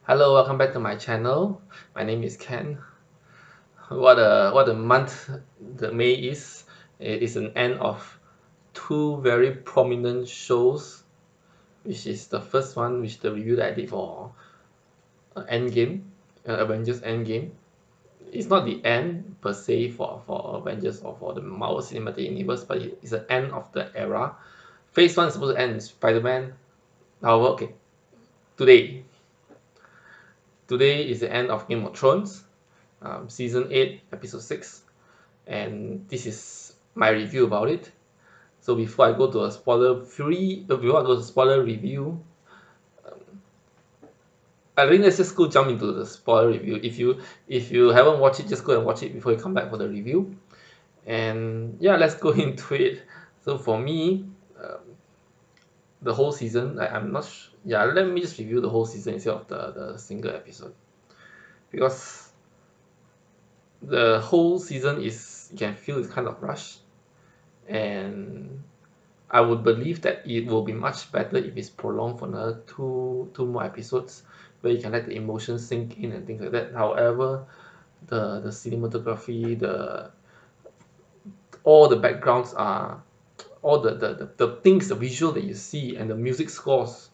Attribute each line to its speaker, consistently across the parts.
Speaker 1: Hello, welcome back to my channel. My name is Ken. What a month the May is. It is an end of two very prominent shows, which is the first one, which the review that I did for Endgame, Avengers Endgame. It's not the end per se for Avengers or for the Marvel Cinematic Universe, but it's the end of the era. Phase 1 is supposed to end in Spider-Man. However, okay, today today is the end of Game of Thrones, season 8, episode 6, and this is my review about it. So before I go to a before I go to spoiler review, I think let's just go jump into the spoiler review. If you haven't watched it, just go and watch it before you come back for the review. And yeah, let's go into it. So for me, the whole season, I'm not. Yeah, let me just review the whole season instead of the single episode, because the whole season is, you can feel it's kind of rushed, and I would believe that it will be much better if it's prolonged for another two more episodes, where you can let the emotions sink in and things like that. However, the cinematography, the all the backgrounds are, all the things, the visual that you see, and the music scores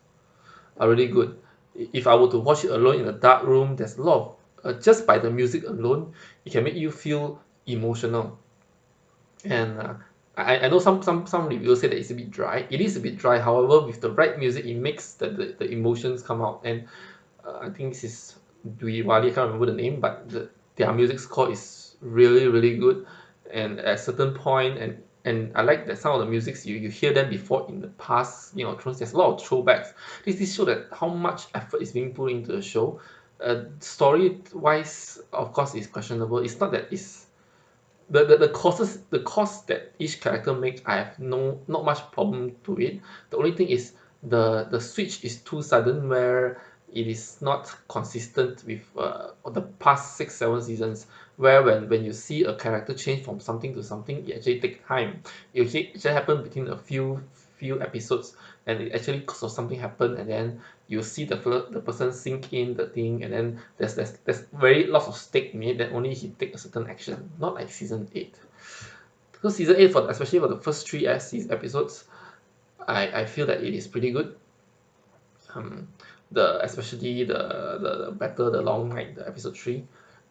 Speaker 1: are really good. If I were to watch it alone in a dark room, there's a lot of just by the music alone, it can make you feel emotional. And I know some reviews say that it's a bit dry. It is a bit dry. However, with the right music, it makes the emotions come out. And I think this is Dwi Wali. I can't remember the name, but their music score is really good. And at a certain point, and I like that some of the musics you hear them before in the past. Thrones. There's a lot of throwbacks. This show that how much effort is being put into the show. Story wise, of course, is questionable. It's not that it's the cost that each character makes, I have not much problem to it. The only thing is the switch is too sudden, where it is not consistent with the past 6 7 seasons, where when you see a character change from something to something, it actually take time. It actually happen between a few episodes, and it actually cause of something happen, and then you see the person sink in the thing, and then there's very lots of stake in it, that only he take a certain action, not like season 8. Because season 8, for especially for the first three episodes, I feel that it is pretty good. um the especially the battle, the long night, the episode 3,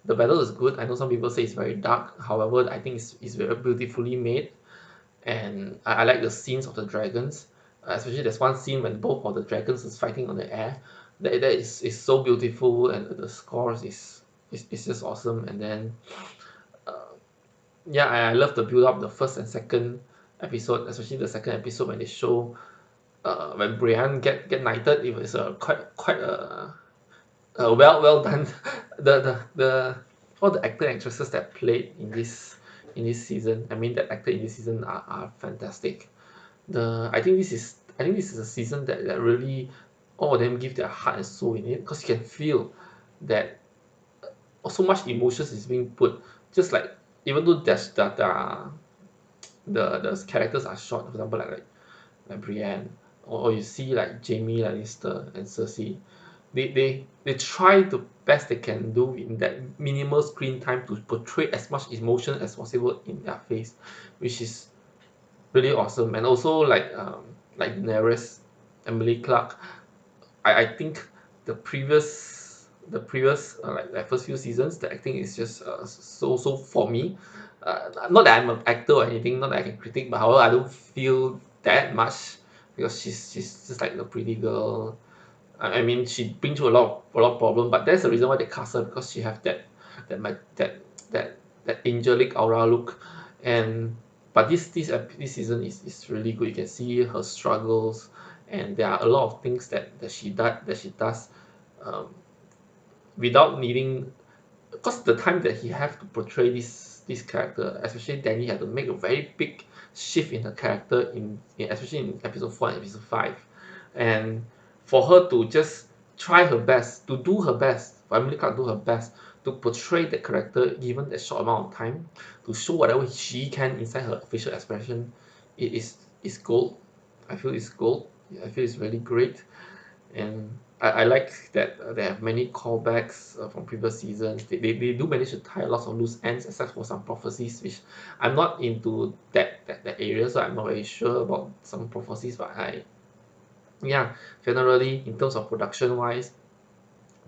Speaker 1: the battle is good. I know some people say it's very dark, however I think it's very beautifully made. And I like the scenes of the dragons. Especially there's one scene when both of the dragons is fighting on the air. That is so beautiful, and the scores is just awesome. And then yeah, I love the build up, the first and second episode, especially the second episode when they show when Brienne get knighted. It was quite well done. The all the actor and actresses that played in this season, I mean, the actor in this season are fantastic. I think this is a season that really all of them give their heart and soul in it, because you can feel that so much emotions is being put. Just like, even though the characters are short, for example, like Brienne, or you see like Jaime Lannister and Cersei, they try the best they can do in that minimal screen time to portray as much emotion as possible in their face, which is really awesome. And also like Daenerys, Emily Clark. I think the previous like first few seasons, the acting is just so for me. Not that I'm an actor or anything, not that I can critique, but however I don't feel that much, because she's just like the pretty girl. I mean, she been through a lot of problem, but that's the reason why they cast her, because she have that my that that angelic aura look. And but this season is really good. You can see her struggles, and there are a lot of things that she does um, without needing, because the time that he have to portray this character, especially Danny, had to make a very big shift in her character especially in episode 4 and episode 5. And for her to just try her best, to do her best, for Emily Clark to do her best to portray the character given that short amount of time, to show whatever she can inside her facial expression, it is gold. I feel it's gold. I feel it's really great. And I like that they have many callbacks from previous seasons. They do manage to tie lots of loose ends, except for some prophecies, which I'm not into that area, so I'm not very sure about some prophecies. But yeah, generally in terms of production wise,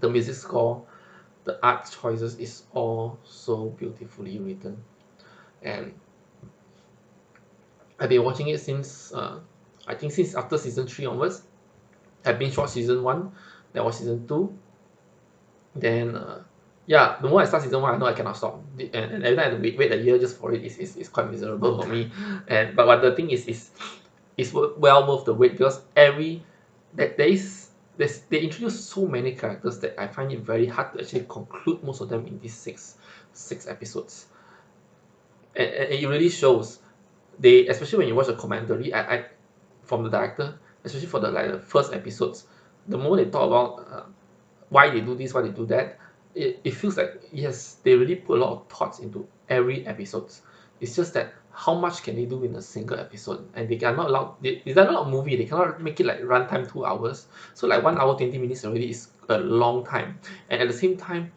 Speaker 1: the music score, the art choices is all so beautifully written, and I've been watching it since I think since after season 3 onwards. I've been watched season 1, then watched season 2, then yeah, the moment I start season 1, I know I cannot stop. And every time I have to wait a year just for it is quite miserable for me. And but the thing is well worth the wait, because every that they introduce so many characters that I find it very hard to actually conclude most of them in these six episodes. And it really shows. They, especially when you watch the commentary, I from the director, especially for the first episodes, the more they talk about why they do this, why they do that, it feels like yes, they really put a lot of thoughts into every episode. It's just that how much can they do in a single episode, and they cannot allow. They're not a movie. They cannot make it like runtime 2 hours. So like 1 hour 20 minutes already is a long time, and at the same time,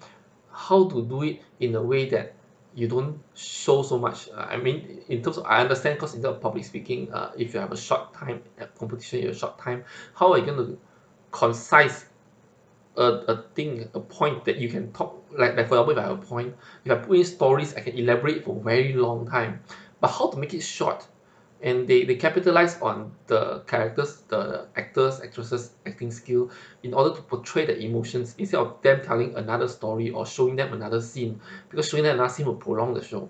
Speaker 1: how to do it in a way that you don't show so much. I mean, in terms of, I understand, because in terms of public speaking, if you have a short time competition, in a short time, how are you going to concise a thing, a point that you can talk, like for example, if I have a point, if I put in stories, I can elaborate for a very long time. But how to make it short? And they capitalize on the characters, the actors, actresses acting skill, in order to portray the emotions instead of them telling another story or showing them another scene, because showing them another scene will prolong the show.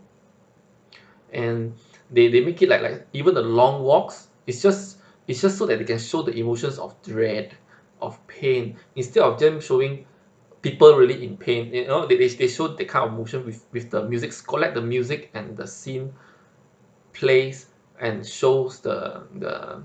Speaker 1: And they make it like even the long walks, it's just so that they can show the emotions of dread, of pain, instead of them showing people really in pain. They show the kind of emotion with the music score, like the music and the scene plays and shows the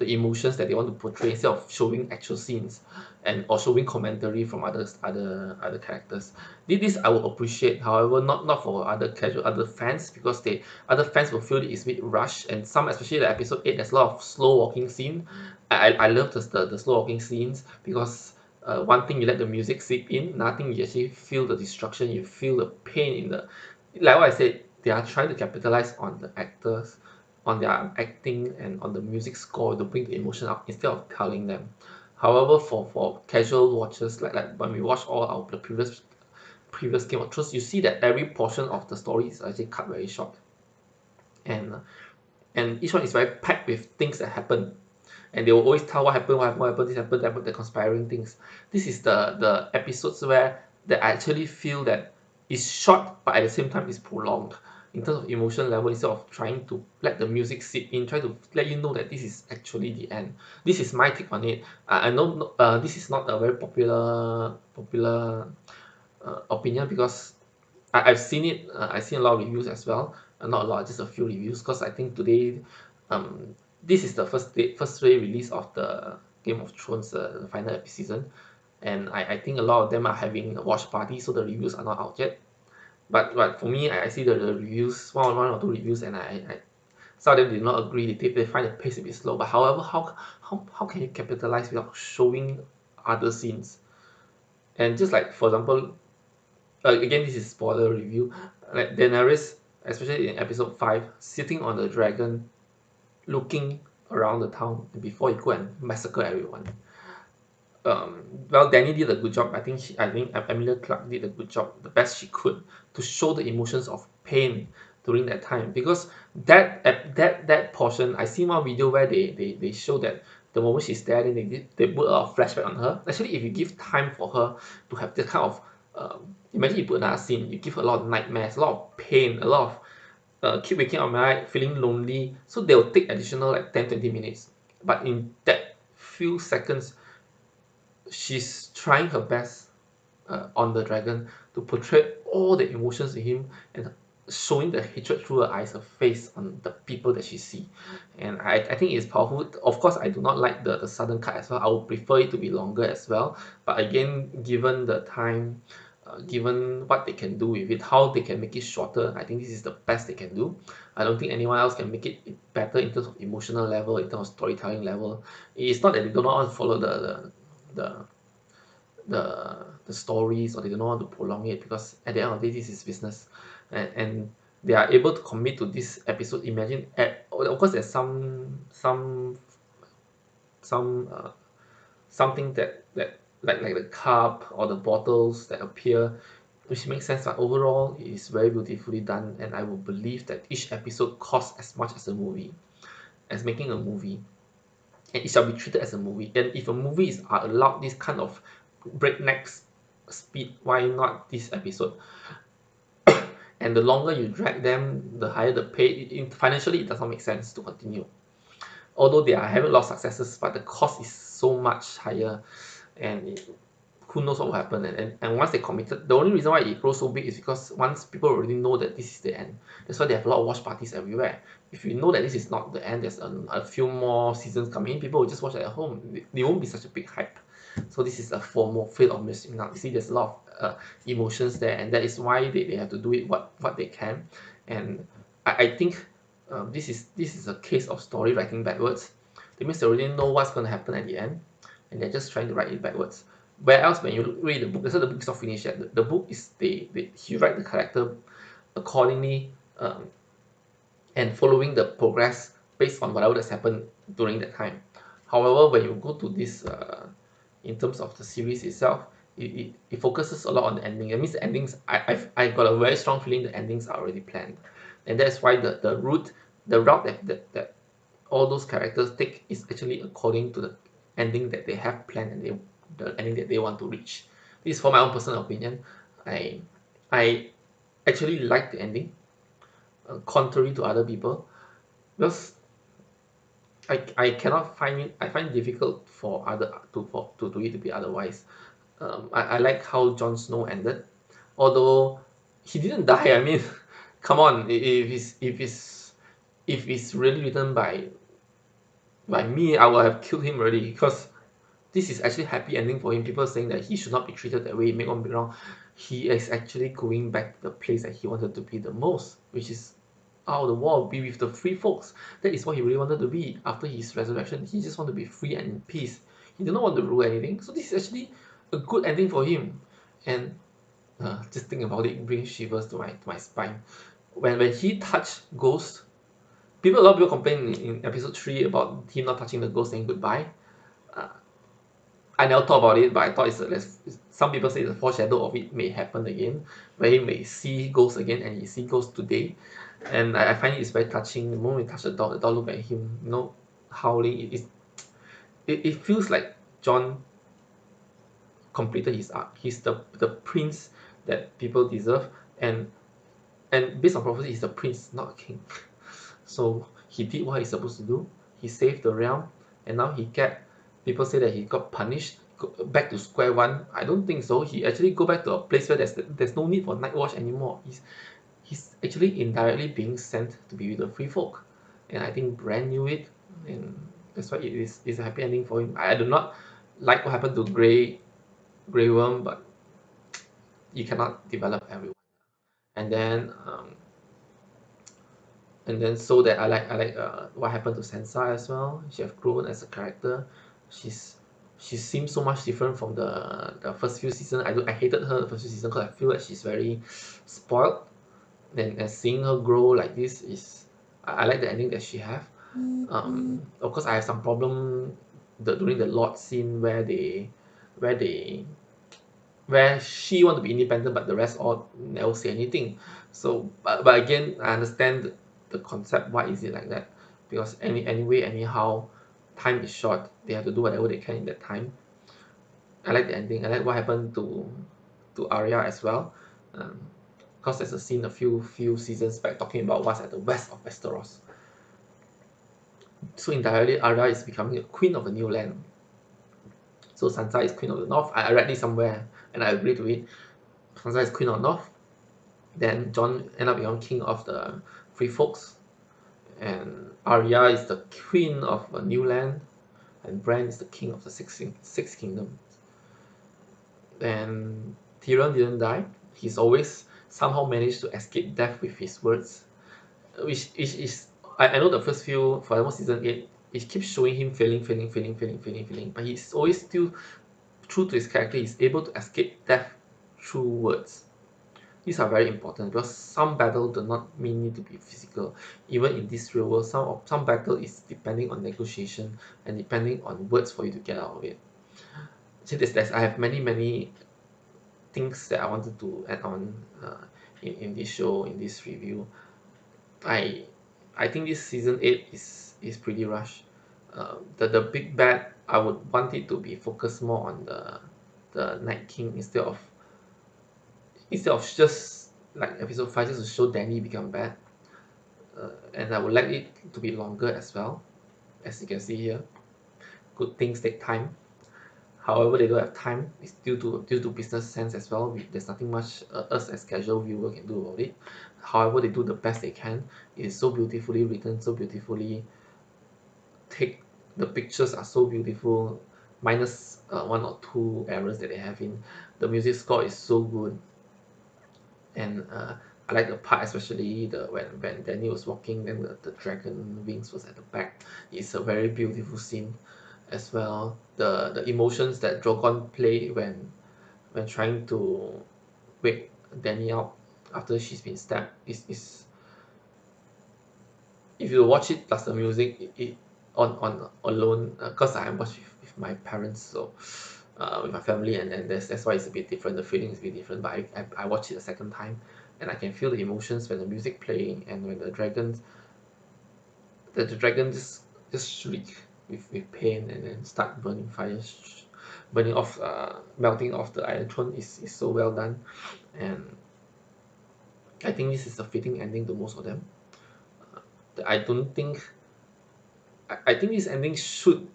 Speaker 1: emotions that they want to portray, instead of showing actual scenes and or showing commentary from other characters. This I will appreciate, however, not for other fans, because they other fans will feel it is a bit rushed, and some, especially the episode 8, there's a lot of slow walking scene. I love the slow walking scenes, because one thing, you let the music seep in, nothing, you actually feel the destruction, you feel the pain in the, like what I said, they are trying to capitalize on the actors, on their acting and on the music score to bring the emotion up instead of telling them. However, for casual watchers, like when we watch all our the previous Game of Thrones, you see that every portion of the story is actually cut very short, and and each one is very packed with things that happen, and they will always tell what happened, this happened, that happened, the conspiring things. This is the episodes where that I actually feel that it's short, but at the same time it's prolonged in terms of emotion level, instead of trying to let the music sit in, try to let you know that this is actually the end. This is my take on it. I know this is not a very popular opinion, because I've seen it. I've seen a lot of reviews as well. Not a lot, just a few reviews. Because I think today, this is the first day release of the Game of Thrones final season, and I think a lot of them are having a watch party, so the reviews are not out yet. But for me, I see the reviews, one or two reviews, and I some of them did not agree. They find the pace a bit slow. But however, how can you capitalize without showing other scenes? And just like, for example, again, this is spoiler review. Like Daenerys, especially in episode 5, sitting on the dragon, looking around the town before he go and massacre everyone. Well, Danny did a good job. I think Emilia Clarke did a good job, the best she could, to show the emotions of pain during that time. Because that portion, I see one video where they show that the moment she's there, then they put a lot of flashback on her. Actually, if you give time for her to have this kind of imagine you put another scene, you give her a lot of nightmares, a lot of pain, a lot of keep waking up at night, feeling lonely. So they will take additional like 10-20 minutes. But in that few seconds, she's trying her best on the dragon to portray all the emotions in him, and showing the hatred through her eyes, her face, on the people that she see. And I think it's powerful. Of course, I do not like the sudden cut as well. I would prefer it to be longer as well. But again, given the time, given what they can do with it, how they can make it shorter, I think this is the best they can do. I don't think anyone else can make it better in terms of emotional level, in terms of storytelling level. It's not that they do not want to follow the the stories, or they don't want to prolong it, because at the end of the day this is business, and they are able to commit to this episode. Imagine, of course there's some something that like the cup or the bottles that appear, which makes sense, but overall it is very beautifully done, and I would believe that each episode costs as much as a movie, as making a movie, and it shall be treated as a movie. And if a movie is allowed this kind of breakneck speed, why not this episode? And the longer you drag them, the higher the pay. Financially, it does not make sense to continue. Although they are having a lot of successes, but the cost is so much higher, and who knows what will happen. And once they committed, the only reason why it grows so big is because once people already know that this is the end. That's why they have a lot of watch parties everywhere. If you know that this is not the end, there's a few more seasons coming, people will just watch it at home. They won't be such a big hype. So this is a FOMO, fear of missing out. You see, there's a lot of emotions there, and that is why they have to do it what they can. And I think this is a case of story writing backwards. That means they already know what's going to happen at the end, and they're just trying to write it backwards. Where else, when you read the book, that's why the book is not finished yet. The book is he write the character accordingly, and following the progress based on whatever that's happened during that time. However, when you go to this, in terms of the series itself, it focuses a lot on the ending. It means the endings, I got a very strong feeling the endings are already planned, and that's why the route that all those characters take is actually according to the ending that they have planned, and the ending that they want to reach. This is for my own personal opinion. I actually like the ending, contrary to other people, because I cannot find it. I find it difficult for other to do it to be otherwise. I like how Jon Snow ended, although he didn't die. I mean, come on, if it's really written by me, I would have killed him already, because this is actually happy ending for him. People are saying that he should not be treated that way. Make one be wrong, he is actually going back to the place that he wanted to be the most, which is out of the war, be with the free folks. That is what he really wanted to be after his resurrection. He just wanted to be free and in peace. He did not want to rule anything. So this is actually a good ending for him. And just think about it, it brings shivers to my spine. When he touched Ghost, a lot of people complain in episode 3 about him not touching the ghost, saying goodbye. Uh, I never thought about it, but I thought some people say it's a foreshadow of it may happen again, where he may see ghosts again, and he see ghosts today. And I find it's very touching. The moment he touch the dog look at him, howling. It feels like Jon completed his arc. He's the prince that people deserve, and based on prophecy, he's the prince, not a king. So he did what he's supposed to do. He saved the realm, and now people say that he got punished, back to square one. I don't think so. He actually go back to a place where there's no need for night watch anymore. He's actually indirectly being sent to be with the free folk, and I think Bran knew it, and that's why it's a happy ending for him. I do not like what happened to Grey Worm, but you cannot develop everyone. And then so that I like what happened to Sansa as well. She have grown as a character. She's she seems so much different from the first few seasons. I hated her the first few seasons because I feel like she's very spoiled. And seeing her grow like this is, I like the ending that she have. Of course, I have some problem during the Lord scene where they where she want to be independent, but the rest all never say anything. So, but again, I understand the concept. Why is it like that? Because anyway, anyhow, time is short. They have to do whatever they can in that time. I like the ending. I like what happened to Arya as well. Because there's a scene a few seasons back talking about what's at the west of Westeros. So entirely, Arya is becoming a queen of a new land. So Sansa is queen of the north. I read this somewhere and I agree to it. Sansa is queen of the north. Then Jon ended up becoming king of the free folks, and Arya is the queen of a new land, and Bran is the king of the six kingdoms. And Tyrion didn't die. He's always somehow managed to escape death with his words, which is I know the first few, for example season 8, it keeps showing him failing, but he's always still true to his character, he's able to escape death through words. These are very important because some battle do not mean need to be physical. Even in this real world, some battle is depending on negotiation and depending on words for you to get out of it. So I have many things that I wanted to add on in this show, in this review. I I think this season 8 is pretty rushed. The big bad, I would want it to be focused more on the Night King instead of just like episode 5 just to show Danny become bad. And I would like it to be longer as well, as you can see here. Good things take time. However, they don't have time. It's due to business sense as well. There's nothing much us as casual viewer can do about it. However, they do the best they can. It is so beautifully written, so beautifully take. The pictures are so beautiful, minus one or two errors that they have in. The music score is so good, and I like the part especially when Danny was walking, then the dragon wings was at the back. It's a very beautiful scene as well. The emotions that Drogon play when trying to wake Danny up after she's been stabbed is if you watch it plus the music it on alone, because I watched with my parents, so with my family, and then that's why it's a bit different. The feeling is a bit different, but I watched it a second time and I can feel the emotions when the music playing and when the dragon just shriek with pain and then start burning fire, burning off, melting off the Iron Throne is so well done. And I think this is a fitting ending to most of them. I don't think I think this ending should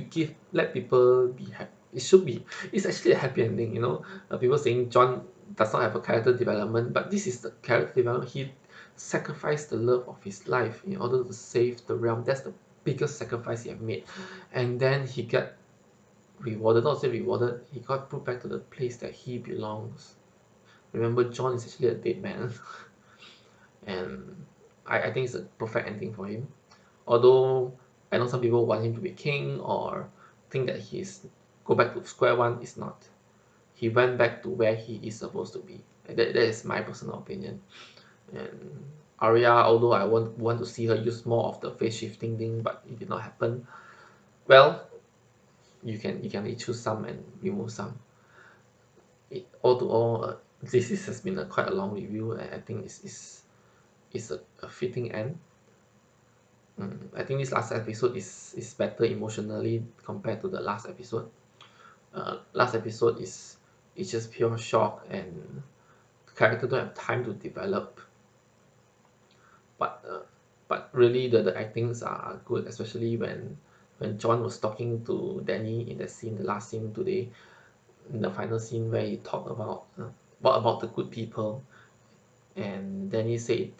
Speaker 1: give let people be happy. It's actually a happy ending, you know. People saying John does not have a character development, but this is the character development. He sacrificed the love of his life in order to save the realm. That's the biggest sacrifice he have made, and then he got rewarded. Not say rewarded. He got put back to the place that he belongs. Remember, John is actually a dead man, and I think it's a perfect ending for him. Although I know some people want him to be king or think that he's go back to square one, is not. He went back to where he is supposed to be. And that is my personal opinion. And Arya, although I want to see her use more of the face shifting thing, but it did not happen. Well, you can only choose some and remove some. All to all, this has been quite a long review, and I think it's a fitting end. I think this last episode is better emotionally compared to the last episode. Last episode is just pure shock and the character don't have time to develop. But really the actings are good, especially when John was talking to Danny in the scene, the last scene today, in the final scene where he talked about what about the good people, and Danny said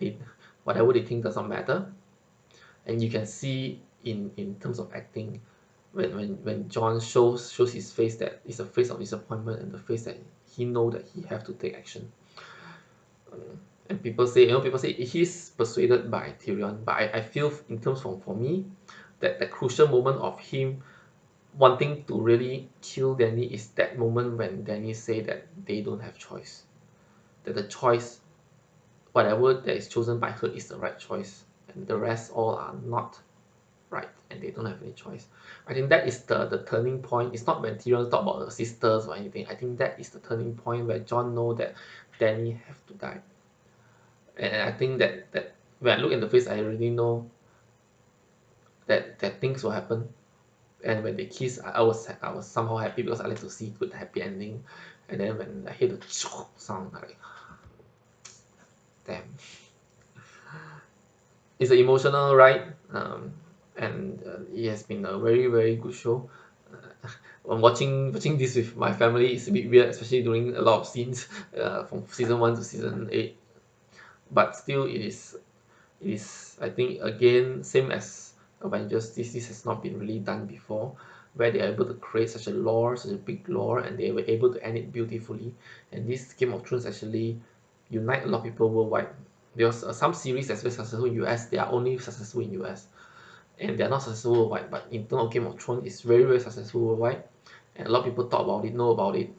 Speaker 1: whatever they think does not matter, and you can see in terms of acting when John shows his face, that is a face of disappointment and the face that he know that he have to take action. And people say he's persuaded by Tyrion, but I feel in terms for me that the crucial moment of him wanting to really kill Danny is that moment when Danny say that they don't have choice, that the choice whatever that is chosen by her is the right choice and the rest all are not right and they don't have any choice. I think that is the turning point. It's not when Tyrion talk about the sisters or anything. I think that is the turning point where Jon know that Danny have to die. And I think that when I look in the face, I already know that things will happen. And when they kiss, I was somehow happy because I like to see good happy ending. And then when I hear the sound, I like damn. It's an emotional ride, and it has been a very good show. I'm watching this with my family. It's a bit weird, especially during a lot of scenes from season 1 to season 8. But still, it is I think again same as Avengers. This has not been really done before, where they are able to create such a lore, such a big lore, and they were able to end it beautifully. And this Game of Thrones actually unite a lot of people worldwide. There's some series that's very successful in US. They are only successful in US, and they are not successful worldwide. But in terms of Game of Thrones, it's very successful worldwide, and a lot of people talk about it, know about it.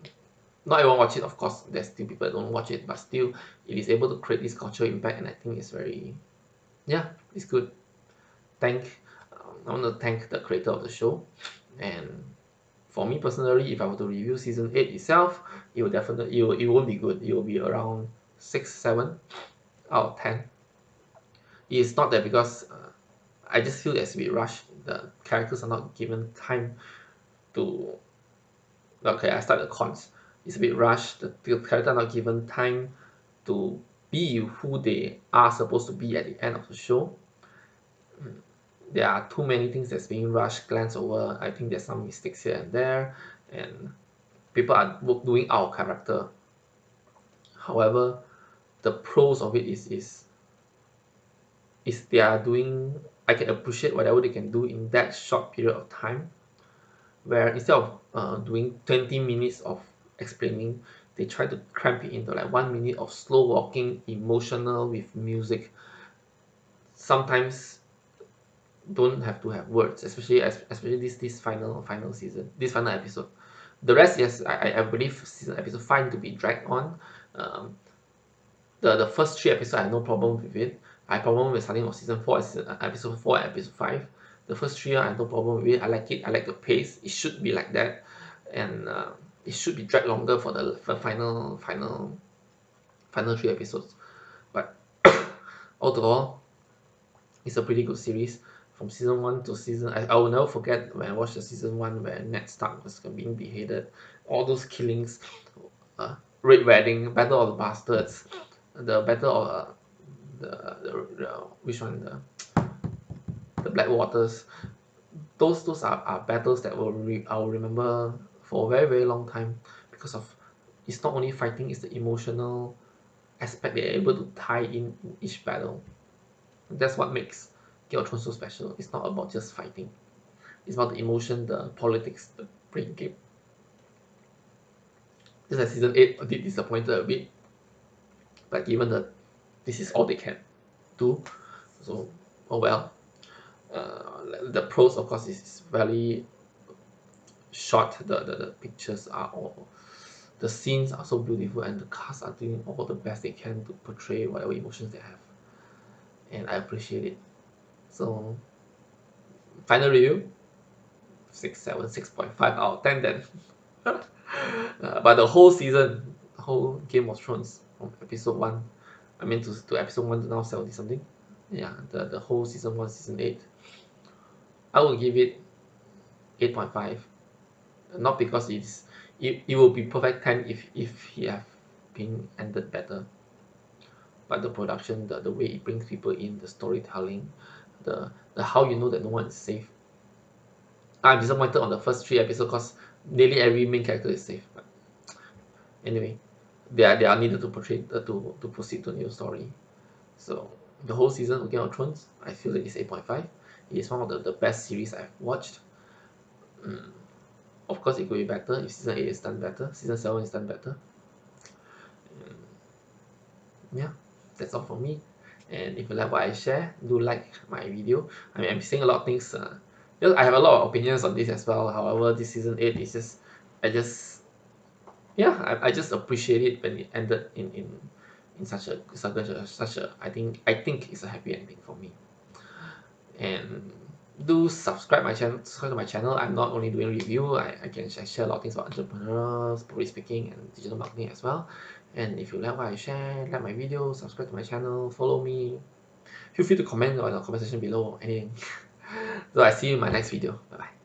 Speaker 1: Not everyone watch it, of course. There's still people that don't watch it, but still, it is able to create this cultural impact, and I think it's very, yeah, it's good. I want to thank the creator of the show, and for me personally, if I were to review season 8 itself, it will definitely it won't be good. It will be around 6, 7 out of 10. It's not that because I just feel it's a bit rushed. The characters are not given time to. Okay, I start the cons. It's a bit rushed. The character are not given time to be who they are supposed to be at the end of the show. There are too many things that's being rushed, glanced over. I think there's some mistakes here and there, and people are doing out of character. However, the pros of it is they are doing. I can appreciate whatever they can do in that short period of time, where instead of doing 20 minutes of explaining, they try to cramp it into like 1 minute of slow walking, emotional with music. Sometimes don't have to have words, especially this final season, this final episode. The rest, yes, I believe season episode 5 to be dragged on. Um, the first 3 episodes I have no problem with it. I have problem with starting of season 4, episode 4 and episode 5. The first 3 I have no problem with it. I like it. I like the pace. It should be like that, and it should be dragged longer for the final 3 episodes. But overall, it's a pretty good series. From season 1 to season, I will never forget when I watched the season 1 where Ned Stark was being beheaded. All those killings, Red Wedding, Battle of the Bastards, the Battle of the which one, the Black Waters. Those are battles that I will remember for a very very long time, because of it's not only fighting, it's the emotional aspect they're able to tie in each battle. That's what makes Game of Thrones so special. It's not about just fighting. It's about the emotion, the politics, the brain game. Just like season 8, I did disappointed a bit, but given that this is all they can do, so oh well. The pros, of course, is very short. The pictures are all, the scenes are so beautiful, and the cast are doing all the best they can to portray whatever emotions they have, and I appreciate it. So final review, 6, 7, 6.5 out of 10 then. But the whole season, the whole Game of Thrones from episode 1, I mean to episode 1 to now 70 something, yeah, the whole season 1, season 8, I will give it 8.5. Not because it will be perfect 10 if he have been ended better, but the production, the way it brings people in, the storytelling, the how you know that no one is safe. I'm disappointed on the first 3 episodes because nearly every main character is safe. But anyway, they are needed to portray to proceed to a new story. So the whole season of Game of Thrones, I feel that it's 8.5. It is one of the best series I've watched. Of course, it could be better if season 8 is done better, season 7 is done better. Yeah, that's all for me. And if you like what I share, do like my video. I mean, I'm saying a lot of things. I have a lot of opinions on this as well. However, this season 8 is just, I just appreciate it when it ended in such a I think it's a happy ending for me. And do subscribe to my channel. I'm not only doing review, I share a lot of things about entrepreneurs, public speaking, and digital marketing as well. And if you like what I share, like my video, subscribe to my channel, follow me. Feel free to comment on the comment section below, anything. So I see you in my next video. Bye bye.